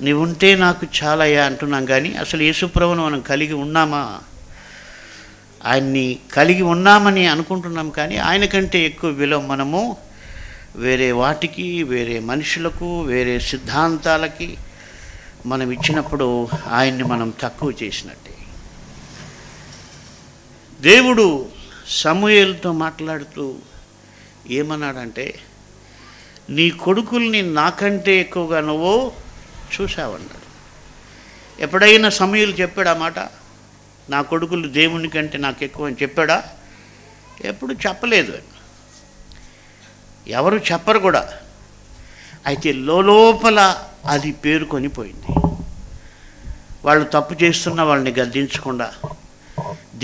నీవుంటే నాకు చాలయ్యా అంటున్నాం, కానీ అసలు యేసుప్రభువును మనం కలిగి ఉన్నామా? ఆయన్ని కలిగి ఉన్నామని అనుకుంటున్నాం, కానీ ఆయన కంటే ఎక్కువ విలువ మనము వేరే వాటికి, వేరే మనుషులకు, వేరే సిద్ధాంతాలకి మనం ఇచ్చినప్పుడు ఆయన్ని మనం తక్కువ చేసినట్టే. దేవుడు సమూయేలుతో మాట్లాడుతూ ఏమన్నాడంటే, నీ కొడుకుల్ని నాకంటే ఎక్కువగా నువ్వు చూసావన్నాడు. ఎప్పుడైనా సమూయేలు చెప్పాడా మాట? నా కొడుకులు దేవుని కంటే నాకు ఎక్కువ అని చెప్పాడా? ఎప్పుడు చెప్పలేదు. ఎవరు చెప్పరు కూడా. అయితే లోపల అది పేరుకొని పోయింది. వాళ్ళు తప్పు చేస్తున్న వాళ్ళని గద్దించకుండా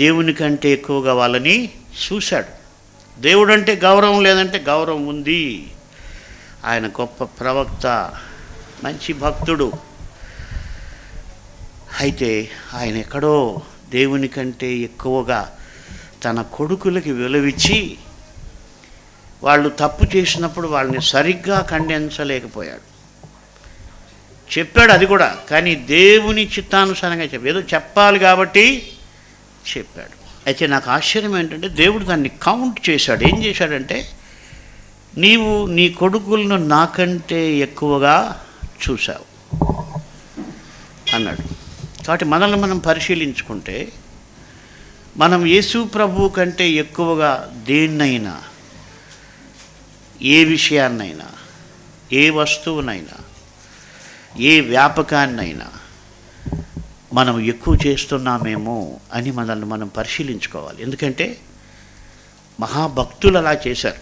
దేవుని కంటే ఎక్కువగా వాళ్ళని చూశాడు. దేవుడు అంటే గౌరవం లేదంటే గౌరవం ఉంది. ఆయన గొప్ప ప్రవక్త, మంచి భక్తుడు. అయితే ఆయన ఎక్కడో దేవుని కంటే ఎక్కువగా తన కొడుకులకి విలువిచ్చి వాళ్ళు తప్పు చేసినప్పుడు వాళ్ళని సరిగ్గా ఖండించలేకపోయాడు. చెప్పాడు అది కూడా, కానీ దేవుని చిత్తానుసారంగా ఏదో చెప్పాలి కాబట్టి చెప్పాడు. అయితే నాకు ఆశ్చర్యం ఏంటంటే దేవుడు దాన్ని కౌంట్ చేశాడు. ఏం చేశాడంటే, నీవు నీ కొడుకులను నాకంటే ఎక్కువగా చూశావు అన్నాడు. కాబట్టి మనల్ని మనం పరిశీలించుకుంటే, మనం యేసు ప్రభువు కంటే ఎక్కువగా దేన్నైనా, ఏ విషయాన్నైనా, ఏ వస్తువునైనా, ఏ వ్యాపకాన్నైనా మనం ఎక్కువ చేస్తున్నామేమో అని మనల్ని మనం పరిశీలించుకోవాలి. ఎందుకంటే మహాభక్తులు అలా చేశారు.